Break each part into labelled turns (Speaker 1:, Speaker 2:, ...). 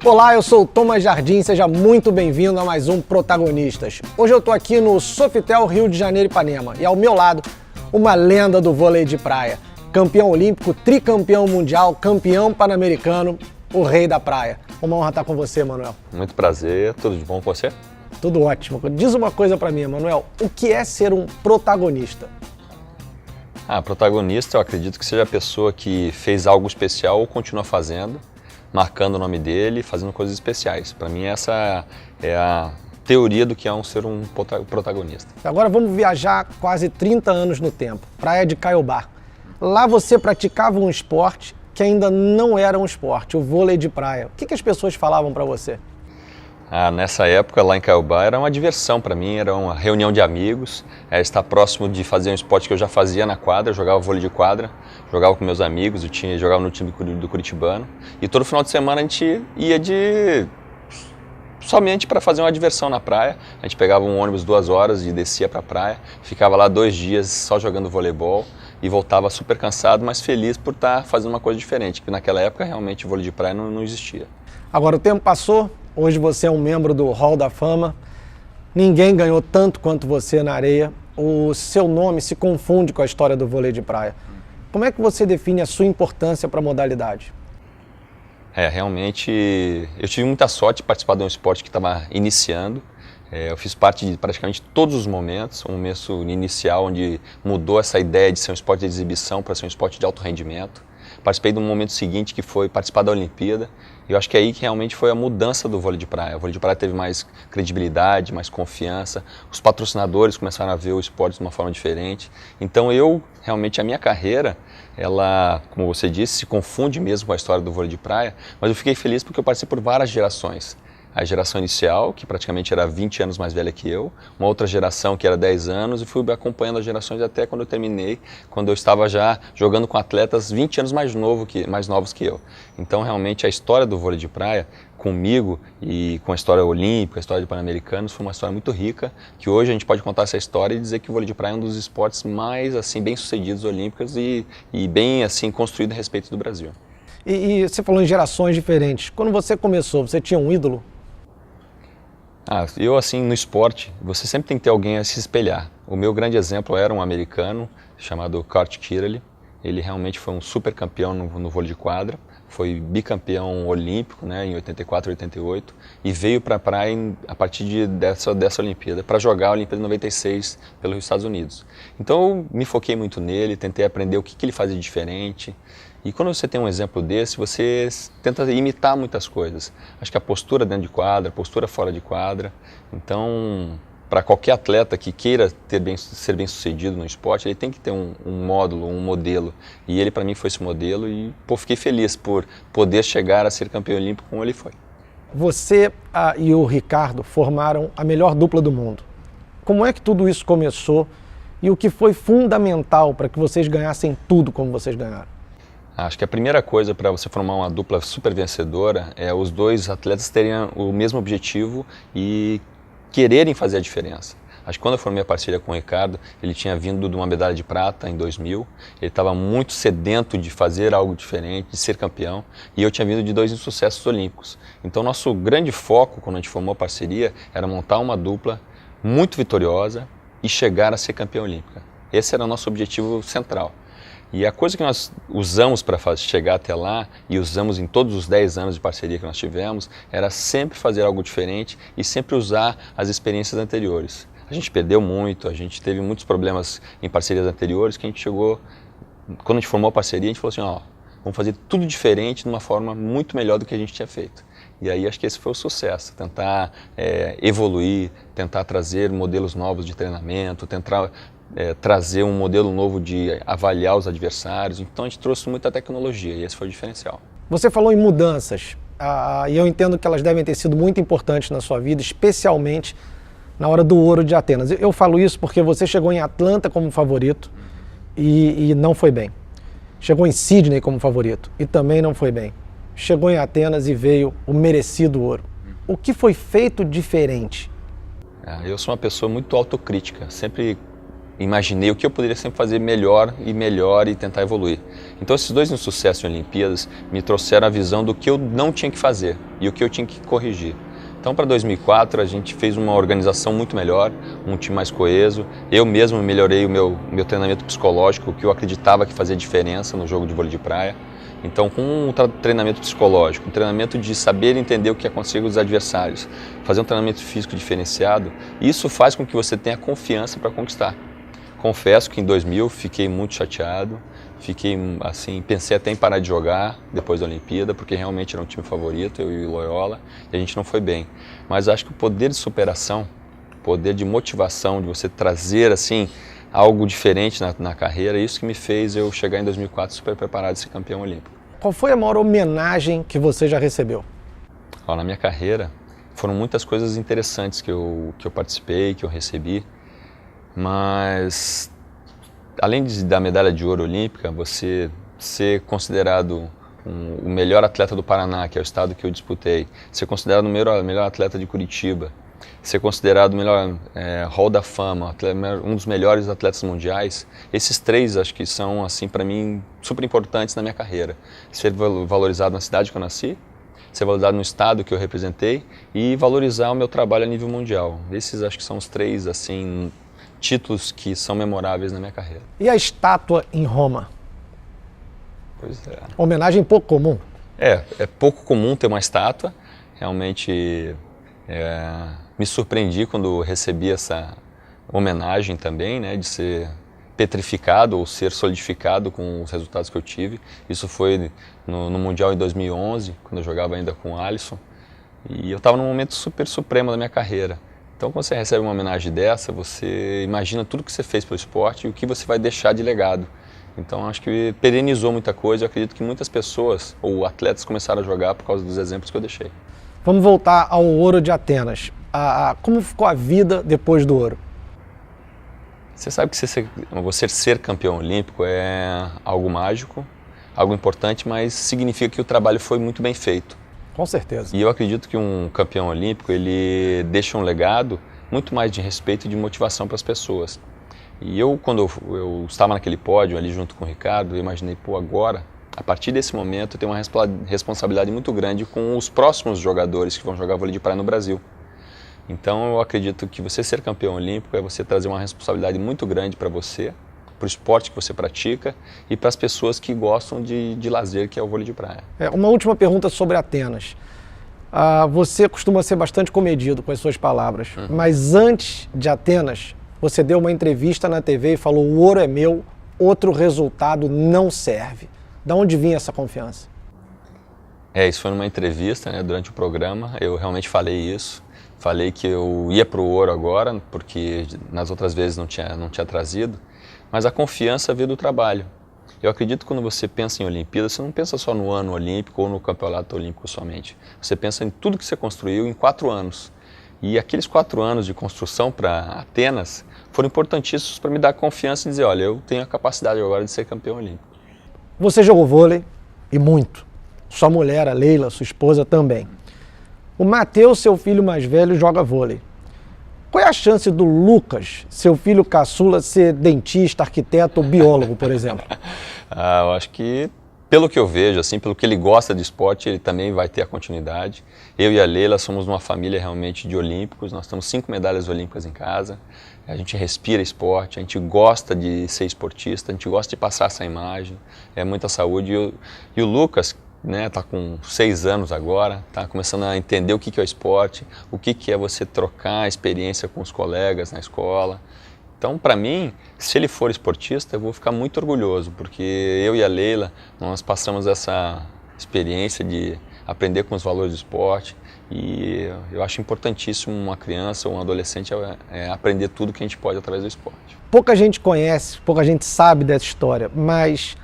Speaker 1: Olá, eu sou o Thomas Jardim, seja muito bem-vindo a mais um Protagonistas. Hoje eu tô aqui no Sofitel Rio de Janeiro, Ipanema, e ao meu lado, uma lenda do vôlei de praia. Campeão olímpico, tricampeão mundial, campeão pan-americano, o rei da praia. Uma honra estar com você, Manuel.
Speaker 2: Muito prazer, tudo de bom com você?
Speaker 1: Tudo ótimo. Diz uma coisa pra mim, Manuel, o que é ser um protagonista?
Speaker 2: Protagonista eu acredito que seja a pessoa que fez algo especial ou continua fazendo, marcando o nome dele, fazendo coisas especiais. Para mim essa é a teoria do que é ser um protagonista.
Speaker 1: Agora vamos viajar quase 30 anos no tempo, Praia de Caiobá. Lá você praticava um esporte que ainda não era um esporte, o vôlei de praia. O que as pessoas falavam para você?
Speaker 2: Nessa época, lá em Caiobá, era uma diversão para mim, era uma reunião de amigos, estar próximo de fazer um esporte que eu já fazia na quadra, jogava vôlei de quadra, jogava com meus amigos, jogava no time do Curitibano, e todo final de semana a gente ia somente para fazer uma diversão na praia. A gente pegava um ônibus 2 horas e descia para a praia, ficava lá 2 dias só jogando voleibol e voltava super cansado, mas feliz por estar fazendo uma coisa diferente, porque naquela época realmente o vôlei de praia não existia.
Speaker 1: Agora o tempo passou. Hoje você é um membro do Hall da Fama, ninguém ganhou tanto quanto você na areia, o seu nome se confunde com a história do vôlei de praia. Como é que você define a sua importância para a modalidade?
Speaker 2: Realmente eu tive muita sorte de participar de um esporte que estava iniciando. Eu fiz parte de praticamente todos os momentos, um momento inicial onde mudou essa ideia de ser um esporte de exibição para ser um esporte de alto rendimento. Participei do momento seguinte, que foi participar da Olimpíada, e eu acho que aí que realmente foi a mudança do vôlei de praia. O vôlei de praia teve mais credibilidade, mais confiança, os patrocinadores começaram a ver o esporte de uma forma diferente. Então realmente a minha carreira, ela, como você disse, se confunde mesmo com a história do vôlei de praia, mas eu fiquei feliz porque eu participei por várias gerações. A geração inicial, que praticamente era 20 anos mais velha que eu, uma outra geração que era 10 anos, e fui acompanhando as gerações até quando eu terminei, quando eu estava já jogando com atletas 20 anos mais novos que eu. Então, realmente, a história do vôlei de praia, comigo e com a história olímpica, a história de Pan-Americanos, foi uma história muito rica, que hoje a gente pode contar essa história e dizer que o vôlei de praia é um dos esportes mais assim, bem-sucedidos olímpicos e bem assim, construído a respeito do Brasil.
Speaker 1: E você falou em gerações diferentes. Quando você começou, você tinha um ídolo?
Speaker 2: Eu assim, no esporte, você sempre tem que ter alguém a se espelhar. O meu grande exemplo era um americano chamado Kurt Kirelee. Ele realmente foi um super campeão no vôlei de quadra, foi bicampeão olímpico, né, em 84 e 88, e veio para a praia a partir dessa Olimpíada, para jogar a Olimpíada de 96 pelos Estados Unidos. Então eu me foquei muito nele, tentei aprender o que ele fazia de diferente. E quando você tem um exemplo desse, você tenta imitar muitas coisas. Acho que a postura dentro de quadra, a postura fora de quadra. Então, para qualquer atleta que queira ser bem sucedido no esporte, ele tem que ter um módulo, um modelo. E ele, para mim, foi esse modelo e fiquei feliz por poder chegar a ser campeão olímpico como ele foi.
Speaker 1: Você e o Ricardo formaram a melhor dupla do mundo. Como é que tudo isso começou e o que foi fundamental para que vocês ganhassem tudo como vocês ganharam?
Speaker 2: Acho que a primeira coisa para você formar uma dupla super vencedora é os dois atletas terem o mesmo objetivo e quererem fazer a diferença. Acho que quando eu formei a parceria com o Ricardo, ele tinha vindo de uma medalha de prata em 2000, ele estava muito sedento de fazer algo diferente, de ser campeão, e eu tinha vindo de 2 insucessos olímpicos. Então nosso grande foco, quando a gente formou a parceria, era montar uma dupla muito vitoriosa e chegar a ser campeão olímpica. Esse era o nosso objetivo central. E a coisa que nós usamos para chegar até lá, e usamos em todos os 10 anos de parceria que nós tivemos, era sempre fazer algo diferente e sempre usar as experiências anteriores. A gente perdeu muito, a gente teve muitos problemas em parcerias anteriores, que a gente chegou, quando a gente formou a parceria, a gente falou assim, vamos fazer tudo diferente de uma forma muito melhor do que a gente tinha feito. E aí acho que esse foi o sucesso, tentar evoluir, tentar trazer modelos novos de treinamento, tentar trazer um modelo novo de avaliar os adversários. Então a gente trouxe muita tecnologia e esse foi o diferencial.
Speaker 1: Você falou em mudanças e eu entendo que elas devem ter sido muito importantes na sua vida, especialmente na hora do Ouro de Atenas. Eu falo isso porque você chegou em Atlanta como favorito e não foi bem. Chegou em Sydney como favorito e também não foi bem. Chegou em Atenas e veio o merecido ouro. O que foi feito diferente?
Speaker 2: Eu sou uma pessoa muito autocrítica, sempre imaginei o que eu poderia sempre fazer melhor e tentar evoluir. Então esses dois insucessos em Olimpíadas me trouxeram a visão do que eu não tinha que fazer e o que eu tinha que corrigir. Então para 2004 a gente fez uma organização muito melhor, um time mais coeso. Eu mesmo melhorei o meu treinamento psicológico, o que eu acreditava que fazia diferença no jogo de vôlei de praia. Então com um treinamento psicológico, um treinamento de saber entender o que acontecia com os adversários, fazer um treinamento físico diferenciado, isso faz com que você tenha confiança para conquistar. Confesso que em 2000 fiquei muito chateado, pensei até em parar de jogar depois da Olimpíada, porque realmente era um time favorito, eu e o Loyola, e a gente não foi bem. Mas acho que o poder de superação, o poder de motivação, de você trazer assim algo diferente na carreira, isso que me fez eu chegar em 2004 super preparado e ser campeão olímpico.
Speaker 1: Qual foi a maior homenagem que você já recebeu?
Speaker 2: Na minha carreira foram muitas coisas interessantes que eu participei, que eu recebi, mas além da medalha de ouro olímpica, você ser considerado o melhor atleta do Paraná, que é o estado que eu disputei, ser considerado o melhor atleta de Curitiba, ser considerado o melhor Hall da Fama, um dos melhores atletas mundiais, esses três acho que são, assim, para mim, super importantes na minha carreira. Ser valorizado na cidade que eu nasci, ser valorizado no estado que eu representei e valorizar o meu trabalho a nível mundial. Esses acho que são os três, assim, títulos que são memoráveis na minha carreira.
Speaker 1: E a estátua em Roma?
Speaker 2: Pois é.
Speaker 1: Homenagem pouco comum.
Speaker 2: É pouco comum ter uma estátua. Realmente me surpreendi quando recebi essa homenagem também, né, de ser petrificado ou ser solidificado com os resultados que eu tive. Isso foi no Mundial em 2011, quando eu jogava ainda com o Alisson. E eu estava num momento super supremo da minha carreira. Então, quando você recebe uma homenagem dessa, você imagina tudo que você fez pelo esporte e o que você vai deixar de legado. Então, acho que perenizou muita coisa. Eu acredito que muitas pessoas ou atletas começaram a jogar por causa dos exemplos que eu deixei.
Speaker 1: Vamos voltar ao ouro de Atenas. Como ficou a vida depois do ouro?
Speaker 2: Você sabe que você ser campeão olímpico é algo mágico, algo importante, mas significa que o trabalho foi muito bem feito.
Speaker 1: Com certeza.
Speaker 2: E eu acredito que um campeão olímpico, ele deixa um legado muito mais de respeito e de motivação para as pessoas. E quando eu estava naquele pódio ali junto com o Ricardo, eu imaginei, agora, a partir desse momento, eu tenho uma responsabilidade muito grande com os próximos jogadores que vão jogar vôlei de praia no Brasil. Então eu acredito que você ser campeão olímpico é você trazer uma responsabilidade muito grande para você, para o esporte que você pratica e para as pessoas que gostam de lazer, que é o vôlei de praia.
Speaker 1: Uma última pergunta sobre Atenas. Você costuma ser bastante comedido com as suas palavras, mas antes de Atenas, você deu uma entrevista na TV e falou: o ouro é meu, outro resultado não serve. Da onde vinha essa confiança?
Speaker 2: Isso foi numa entrevista, né, durante o programa, eu realmente falei isso. Falei que eu ia para o ouro agora, porque nas outras vezes não tinha trazido, mas a confiança veio do trabalho. Eu acredito que quando você pensa em Olimpíada, você não pensa só no ano olímpico ou no campeonato olímpico somente. Você pensa em tudo que você construiu em 4 anos. E aqueles 4 anos de construção para Atenas foram importantíssimos para me dar confiança e dizer, olha, eu tenho a capacidade agora de ser campeão olímpico.
Speaker 1: Você jogou vôlei e muito. Sua mulher, a Leila, sua esposa também. O Matheus, seu filho mais velho, joga vôlei. Qual é a chance do Lucas, seu filho caçula, ser dentista, arquiteto ou biólogo, por exemplo?
Speaker 2: Eu acho que, pelo que eu vejo, assim, pelo que ele gosta de esporte, ele também vai ter a continuidade. Eu e a Leila somos uma família realmente de olímpicos, nós temos 5 medalhas olímpicas em casa, a gente respira esporte, a gente gosta de ser esportista, a gente gosta de passar essa imagem, é muita saúde. E o Lucas, né, tá com 6 anos agora, tá começando a entender o que é o esporte, o que é você trocar experiência com os colegas na escola. Então, para mim, se ele for esportista, eu vou ficar muito orgulhoso, porque eu e a Leila, nós passamos essa experiência de aprender com os valores do esporte e eu acho importantíssimo uma criança ou um adolescente aprender tudo que a gente pode através do esporte.
Speaker 1: Pouca gente conhece, pouca gente sabe dessa história, mas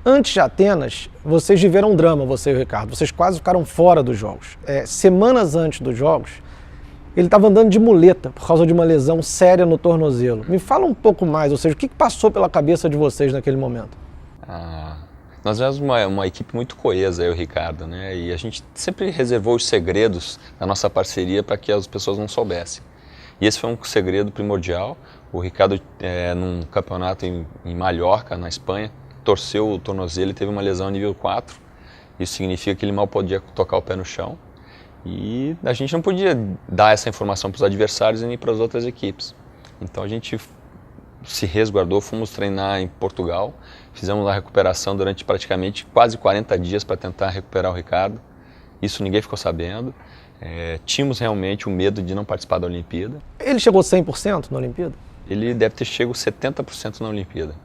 Speaker 1: antes de Atenas, vocês viveram um drama, você e o Ricardo. Vocês quase ficaram fora dos jogos. Semanas antes dos jogos, ele estava andando de muleta por causa de uma lesão séria no tornozelo. Me fala um pouco mais, ou seja, o que passou pela cabeça de vocês naquele momento?
Speaker 2: Nós éramos uma equipe muito coesa, eu e o Ricardo, né? E a gente sempre reservou os segredos da nossa parceria para que as pessoas não soubessem. E esse foi um segredo primordial. O Ricardo, num campeonato em Mallorca, na Espanha, torceu o tornozelo e teve uma lesão nível 4. Isso significa que ele mal podia tocar o pé no chão. E a gente não podia dar essa informação para os adversários e nem para as outras equipes. Então a gente se resguardou, fomos treinar em Portugal, fizemos a recuperação durante praticamente quase 40 dias para tentar recuperar o Ricardo. Isso ninguém ficou sabendo. Tínhamos realmente o medo de não participar da Olimpíada.
Speaker 1: Ele chegou 100% na Olimpíada?
Speaker 2: Ele deve ter chegado 70% na Olimpíada.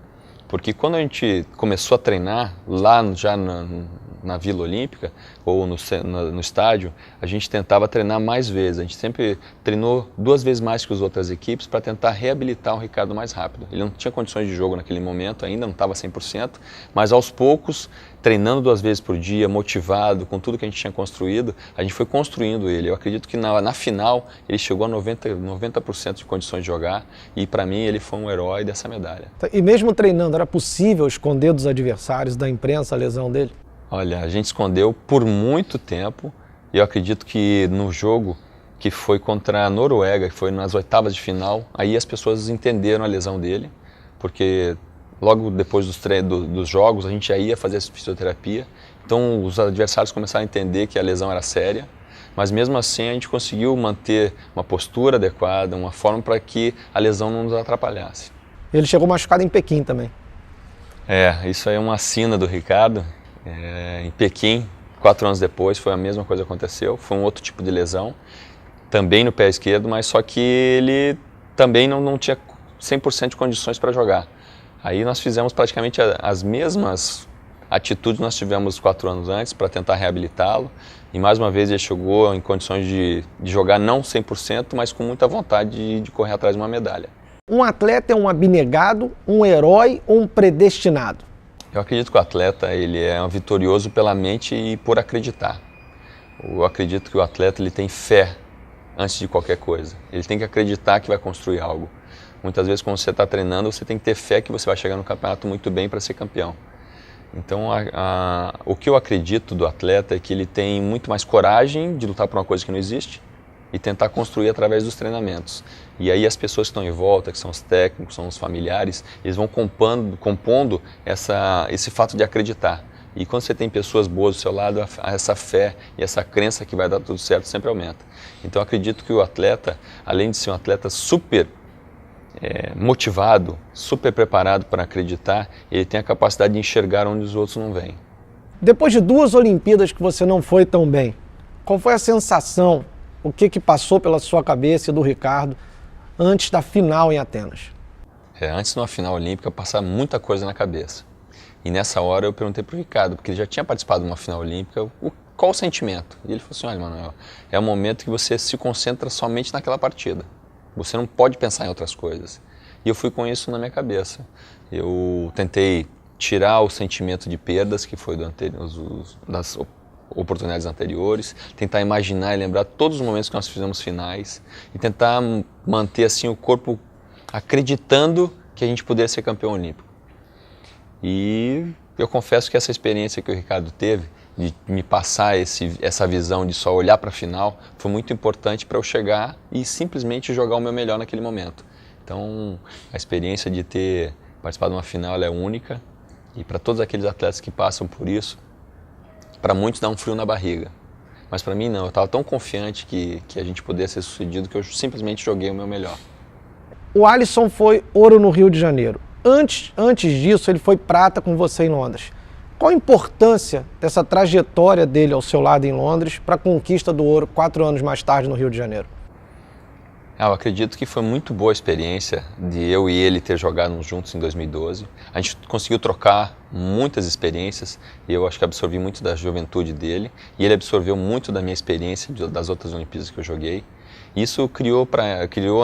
Speaker 2: Porque quando a gente começou a treinar, lá já na Vila Olímpica, ou no estádio, a gente tentava treinar mais vezes. A gente sempre treinou 2 vezes mais que as outras equipes para tentar reabilitar o Ricardo mais rápido. Ele não tinha condições de jogo naquele momento, ainda não estava 100%, mas aos poucos, treinando 2 vezes por dia, motivado, com tudo que a gente tinha construído, a gente foi construindo ele. Eu acredito que na final ele chegou a 90% de condições de jogar e para mim ele foi um herói dessa medalha.
Speaker 1: E mesmo treinando, era possível esconder dos adversários, da imprensa, a lesão dele?
Speaker 2: Olha, a gente escondeu por muito tempo e eu acredito que no jogo que foi contra a Noruega, que foi nas oitavas de final, aí as pessoas entenderam a lesão dele, porque logo depois dos jogos a gente já ia fazer essa fisioterapia, então os adversários começaram a entender que a lesão era séria, mas mesmo assim a gente conseguiu manter uma postura adequada, uma forma para que a lesão não nos atrapalhasse.
Speaker 1: Ele chegou machucado em Pequim também.
Speaker 2: Isso aí é uma sina do Ricardo. Em Pequim, 4 anos depois, foi a mesma coisa que aconteceu, foi um outro tipo de lesão, também no pé esquerdo, mas só que ele também não tinha 100% de condições para jogar. Aí nós fizemos praticamente as mesmas atitudes que nós tivemos 4 anos antes para tentar reabilitá-lo, e mais uma vez ele chegou em condições de jogar não 100%, mas com muita vontade de correr atrás de uma medalha.
Speaker 1: Um atleta é um abnegado, um herói ou um predestinado?
Speaker 2: Eu acredito que o atleta ele é um vitorioso pela mente e por acreditar. Eu acredito que o atleta ele tem fé antes de qualquer coisa. Ele tem que acreditar que vai construir algo. Muitas vezes quando você está treinando, você tem que ter fé que você vai chegar no campeonato muito bem para ser campeão. Então o que eu acredito do atleta é que ele tem muito mais coragem de lutar por uma coisa que não existe e tentar construir através dos treinamentos. E aí as pessoas que estão em volta, que são os técnicos, são os familiares, eles vão compondo esse fato de acreditar. E quando você tem pessoas boas do seu lado, essa fé e essa crença que vai dar tudo certo sempre aumenta. Então eu acredito que o atleta, além de ser um atleta super motivado, super preparado para acreditar, ele tem a capacidade de enxergar onde os outros não veem.
Speaker 1: Depois de 2 Olimpíadas que você não foi tão bem, qual foi a sensação, o que passou pela sua cabeça e do Ricardo antes da final em Atenas?
Speaker 2: Antes de uma final olímpica, passava muita coisa na cabeça. E nessa hora eu perguntei para o Ricardo, porque ele já tinha participado de uma final olímpica, qual o sentimento? E ele falou assim, olha, Manuel, é o momento que você se concentra somente naquela partida. Você não pode pensar em outras coisas. E eu fui com isso na minha cabeça. Eu tentei tirar o sentimento de perdas, que foi das oportunidades anteriores, tentar imaginar e lembrar todos os momentos que nós fizemos finais e tentar manter assim o corpo acreditando que a gente poderia ser campeão olímpico. E eu confesso que essa experiência que o Ricardo teve de me passar essa visão de só olhar para a final foi muito importante para eu chegar e simplesmente jogar o meu melhor naquele momento. Então a experiência de ter participado de uma final ela é única e para todos aqueles atletas que passam por isso, para muitos dá um frio na barriga, mas para mim não, eu estava tão confiante que a gente poderia ser sucedido que eu simplesmente joguei o meu melhor.
Speaker 1: O Alisson foi ouro no Rio de Janeiro. Antes disso, ele foi prata com você em Londres. Qual a importância dessa trajetória dele ao seu lado em Londres para a conquista do ouro 4 anos mais tarde no Rio de Janeiro?
Speaker 2: Eu acredito que foi muito boa a experiência de eu e ele ter jogado juntos em 2012. A gente conseguiu trocar muitas experiências e eu acho que absorvi muito da juventude dele e ele absorveu muito da minha experiência das outras Olimpíadas que eu joguei. Isso criou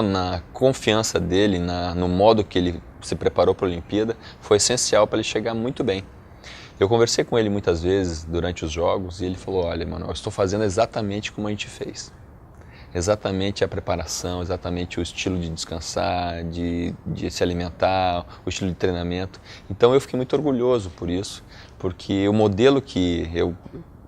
Speaker 2: na confiança dele, no modo que ele se preparou para a Olimpíada, foi essencial para ele chegar muito bem. Eu conversei com ele muitas vezes durante os jogos e ele falou, olha, mano, eu estou fazendo exatamente como a gente fez. Exatamente a preparação, exatamente o estilo de descansar, de se alimentar, o estilo de treinamento. Então eu fiquei muito orgulhoso por isso, porque o modelo que eu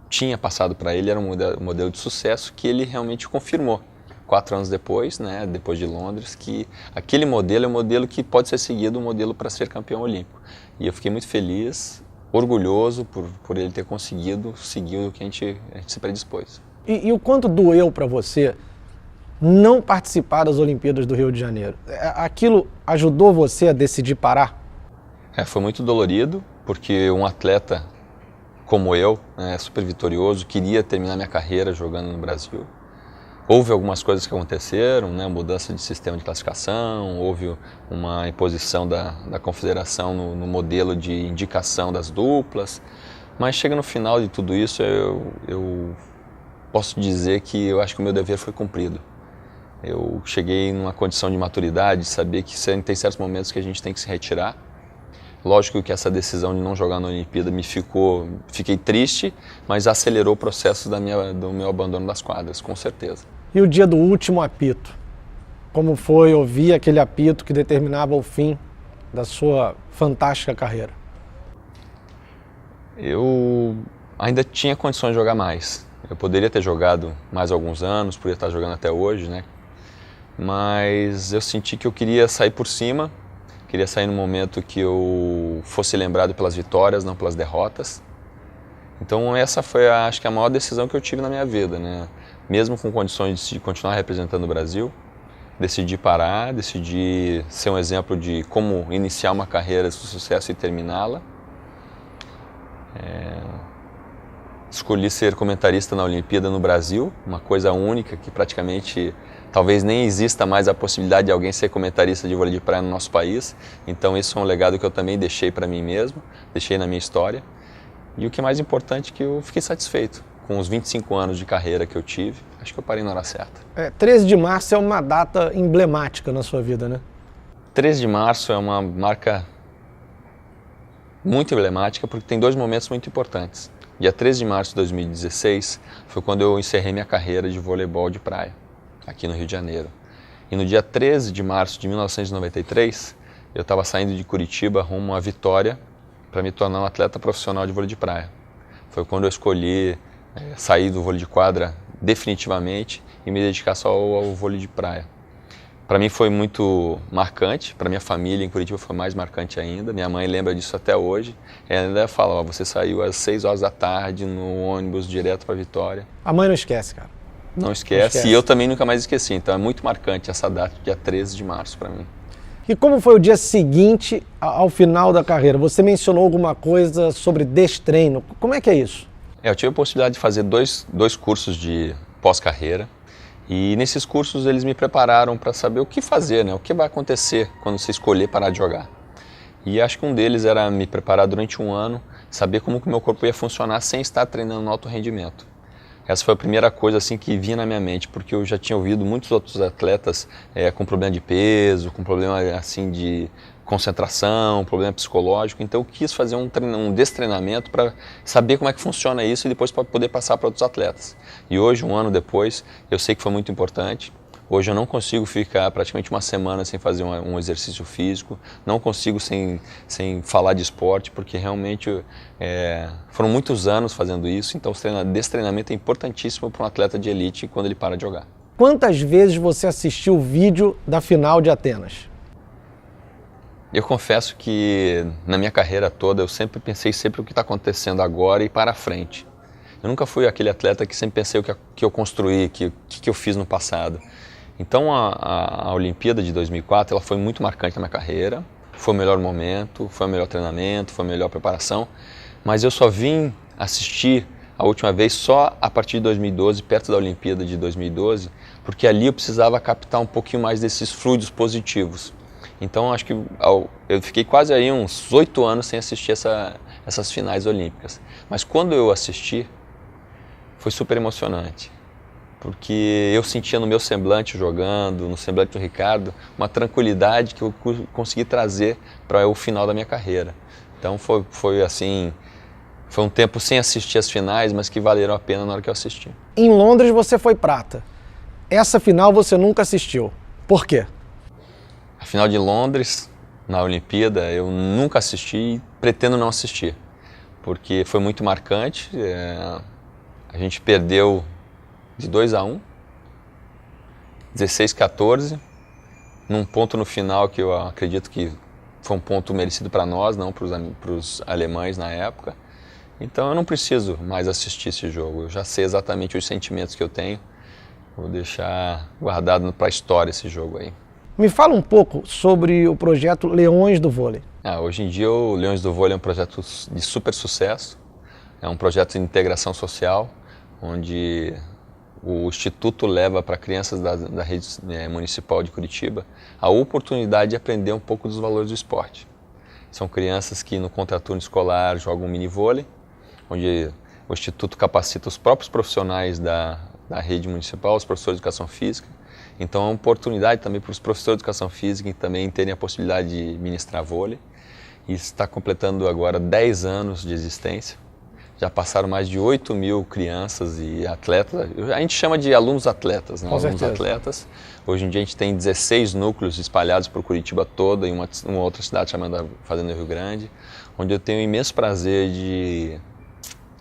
Speaker 2: tinha passado para ele era um modelo de sucesso que ele realmente confirmou. 4 anos depois, né, depois de Londres, que aquele modelo é um modelo que pode ser seguido, um modelo para ser campeão olímpico. E eu fiquei muito feliz, orgulhoso por ele ter conseguido seguir o que a gente se predispôs.
Speaker 1: E o quanto doeu para você não participar das Olimpíadas do Rio de Janeiro? Aquilo ajudou você a decidir parar?
Speaker 2: Foi muito dolorido, porque um atleta como eu, né, super vitorioso, queria terminar minha carreira jogando no Brasil. Houve algumas coisas que aconteceram, né, mudança de sistema de classificação, houve uma imposição da confederação no modelo de indicação das duplas, mas chega no final de tudo isso, eu posso dizer que eu acho que o meu dever foi cumprido. Eu cheguei numa condição de maturidade, de saber que tem certos momentos que a gente tem que se retirar. Lógico que essa decisão de não jogar na Olimpíada fiquei triste, mas acelerou o processo do meu abandono das quadras, com certeza.
Speaker 1: E o dia do último apito? Como foi ouvir aquele apito que determinava o fim da sua fantástica carreira?
Speaker 2: Eu ainda tinha condições de jogar mais. Eu poderia ter jogado mais alguns anos, poderia estar jogando até hoje, né? Mas eu senti que eu queria sair por cima, queria sair no momento que eu fosse lembrado pelas vitórias, não pelas derrotas. Então essa foi, acho que, a maior decisão que eu tive na minha vida, né? Mesmo com condições de continuar representando o Brasil, decidi parar, decidi ser um exemplo de como iniciar uma carreira de sucesso e terminá-la. Escolhi ser comentarista na Olimpíada no Brasil, uma coisa única que praticamente talvez nem exista mais a possibilidade de alguém ser comentarista de vôlei de praia no nosso país. Então isso é um legado que eu também deixei para mim mesmo, deixei na minha história. E o que é mais importante é que eu fiquei satisfeito com os 25 anos de carreira que eu tive. Acho que eu parei na hora certa.
Speaker 1: 13 de março é uma data emblemática na sua vida, né?
Speaker 2: 13 de março é uma marca muito emblemática porque tem 2 momentos muito importantes. Dia 13 de março de 2016 foi quando eu encerrei minha carreira de voleibol de praia, aqui no Rio de Janeiro. E no dia 13 de março de 1993, eu estava saindo de Curitiba rumo à Vitória para me tornar um atleta profissional de vôlei de praia. Foi quando eu escolhi sair do vôlei de quadra definitivamente e me dedicar só ao vôlei de praia. Para mim foi muito marcante, para minha família em Curitiba foi mais marcante ainda. Minha mãe lembra disso até hoje. Ela ainda fala, você saiu às 6 horas da tarde no ônibus direto para Vitória.
Speaker 1: A mãe não esquece, cara.
Speaker 2: Não esquece, e eu também nunca mais esqueci. Então é muito marcante essa data, dia 13 de março para mim.
Speaker 1: E como foi o dia seguinte ao final da carreira? Você mencionou alguma coisa sobre destreino. Como é que é isso?
Speaker 2: Eu tive a possibilidade de fazer dois cursos de pós-carreira. E nesses cursos eles me prepararam para saber o que fazer, né? O que vai acontecer quando você escolher parar de jogar. E acho que um deles era me preparar durante um ano, saber como que o meu corpo ia funcionar sem estar treinando no alto rendimento. Essa foi a primeira coisa assim que vinha na minha mente, porque eu já tinha ouvido muitos outros atletas com problema de peso, com problema assim de concentração, problema psicológico. Então eu quis fazer um destreinamento para saber como é que funciona isso e depois para poder passar para outros atletas. E hoje, um ano depois, eu sei que foi muito importante. Hoje eu não consigo ficar praticamente uma semana sem fazer um exercício físico, não consigo sem falar de esporte, porque realmente foram muitos anos fazendo isso, então o destreinamento é importantíssimo para um atleta de elite quando ele para de jogar.
Speaker 1: Quantas vezes você assistiu o vídeo da final de Atenas?
Speaker 2: Eu confesso que na minha carreira toda eu sempre pensei o que está acontecendo agora e para frente. Eu nunca fui aquele atleta que sempre pensei o que eu construí, que eu fiz no passado. Então a Olimpíada de 2004 ela foi muito marcante na minha carreira, foi o melhor momento, foi o melhor treinamento, foi a melhor preparação, mas eu só vim assistir a última vez só a partir de 2012, perto da Olimpíada de 2012, porque ali eu precisava captar um pouquinho mais desses fluidos positivos. Então acho que eu fiquei quase aí uns 8 anos sem assistir essas finais olímpicas, mas quando eu assisti foi super emocionante. Porque eu sentia no meu semblante jogando, no semblante do Ricardo, uma tranquilidade que eu consegui trazer para o final da minha carreira. Então foi assim, foi um tempo sem assistir as finais, mas que valeram a pena na hora que eu assisti.
Speaker 1: Em Londres você foi prata. Essa final você nunca assistiu. Por quê?
Speaker 2: A final de Londres, na Olimpíada, eu nunca assisti e pretendo não assistir. Porque foi muito marcante, a gente perdeu de 2-1 16, 14, num ponto no final que eu acredito que foi um ponto merecido para nós, não para os alemães na época. Então eu não preciso mais assistir esse jogo, eu já sei exatamente os sentimentos que eu tenho. Vou deixar guardado para a história esse jogo aí.
Speaker 1: Me fala um pouco sobre o projeto Leões do Vôlei.
Speaker 2: Hoje em dia o Leões do Vôlei é um projeto de super sucesso, é um projeto de integração social, onde o Instituto leva para crianças da rede municipal de Curitiba a oportunidade de aprender um pouco dos valores do esporte. São crianças que no contraturno escolar jogam mini-vôlei, onde o Instituto capacita os próprios profissionais da rede municipal, os professores de educação física. Então é uma oportunidade também para os professores de educação física também terem a possibilidade de ministrar vôlei. E está completando agora 10 anos de existência. Já passaram mais de 8 mil crianças e atletas. A gente chama de alunos atletas, não? Alunos atletas. Hoje em dia a gente tem 16 núcleos espalhados por Curitiba toda e uma outra cidade chamada Fazenda Rio Grande, onde eu tenho o imenso prazer de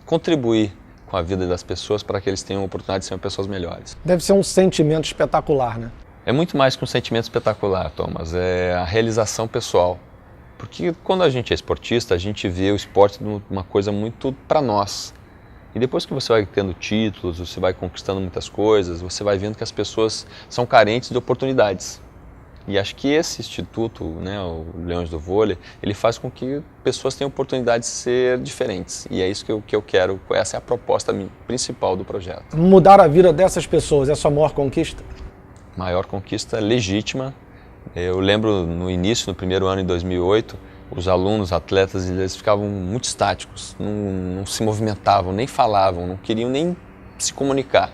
Speaker 2: contribuir com a vida das pessoas para que eles tenham a oportunidade de serem pessoas melhores.
Speaker 1: Deve ser um sentimento espetacular, né?
Speaker 2: É muito mais que um sentimento espetacular, Thomas. É a realização pessoal. Porque quando a gente é esportista, a gente vê o esporte como uma coisa muito para nós. E depois que você vai tendo títulos, você vai conquistando muitas coisas, você vai vendo que as pessoas são carentes de oportunidades. E acho que esse instituto, né, o Leões do Vôlei, ele faz com que pessoas tenham oportunidade de ser diferentes. E é isso que eu quero, essa é a proposta principal do projeto.
Speaker 1: Mudar a vida dessas pessoas é a sua maior conquista?
Speaker 2: Maior conquista legítima. Eu lembro no início, no primeiro ano, em 2008, os alunos, atletas, eles ficavam muito estáticos, não se movimentavam, nem falavam, não queriam nem se comunicar.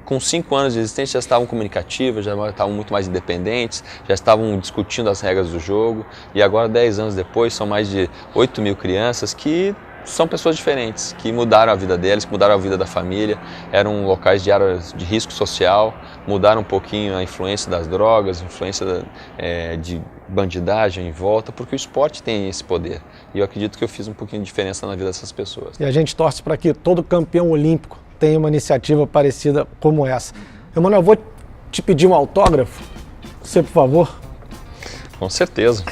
Speaker 2: Com 5 anos de existência já estavam comunicativos, já estavam muito mais independentes, já estavam discutindo as regras do jogo e agora, 10 anos depois, são mais de 8 mil crianças que são pessoas diferentes, que mudaram a vida deles, que mudaram a vida da família, eram locais de áreas de risco social, mudaram um pouquinho a influência das drogas, a influência de bandidagem em volta, porque o esporte tem esse poder. E eu acredito que eu fiz um pouquinho de diferença na vida dessas pessoas.
Speaker 1: E a gente torce para que todo campeão olímpico tenha uma iniciativa parecida como essa. Emanuel, vou te pedir um autógrafo, você, por favor.
Speaker 2: Com certeza.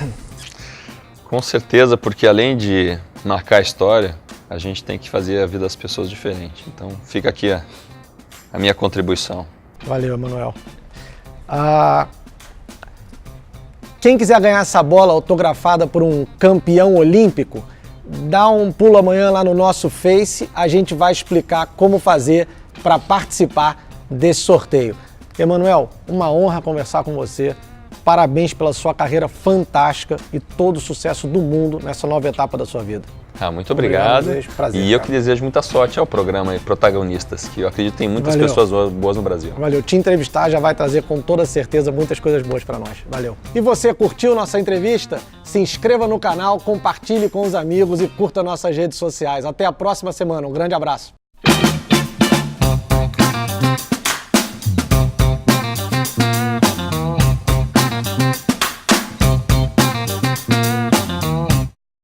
Speaker 2: Com certeza, porque além de marcar a história, a gente tem que fazer a vida das pessoas diferente. Então fica aqui a minha contribuição.
Speaker 1: Valeu, Emanuel. Quem quiser ganhar essa bola autografada por um campeão olímpico, dá um pulo amanhã lá no nosso Face, a gente vai explicar como fazer para participar desse sorteio. Emanuel, uma honra conversar com você. Parabéns pela sua carreira fantástica e todo o sucesso do mundo nessa nova etapa da sua vida.
Speaker 2: Muito obrigado. Prazer, e eu que desejo muita sorte ao programa Protagonistas, que eu acredito que tem muitas pessoas boas no Brasil.
Speaker 1: Valeu. Te entrevistar já vai trazer com toda certeza muitas coisas boas para nós. Valeu. E você curtiu nossa entrevista? Se inscreva no canal, compartilhe com os amigos e curta nossas redes sociais. Até a próxima semana. Um grande abraço.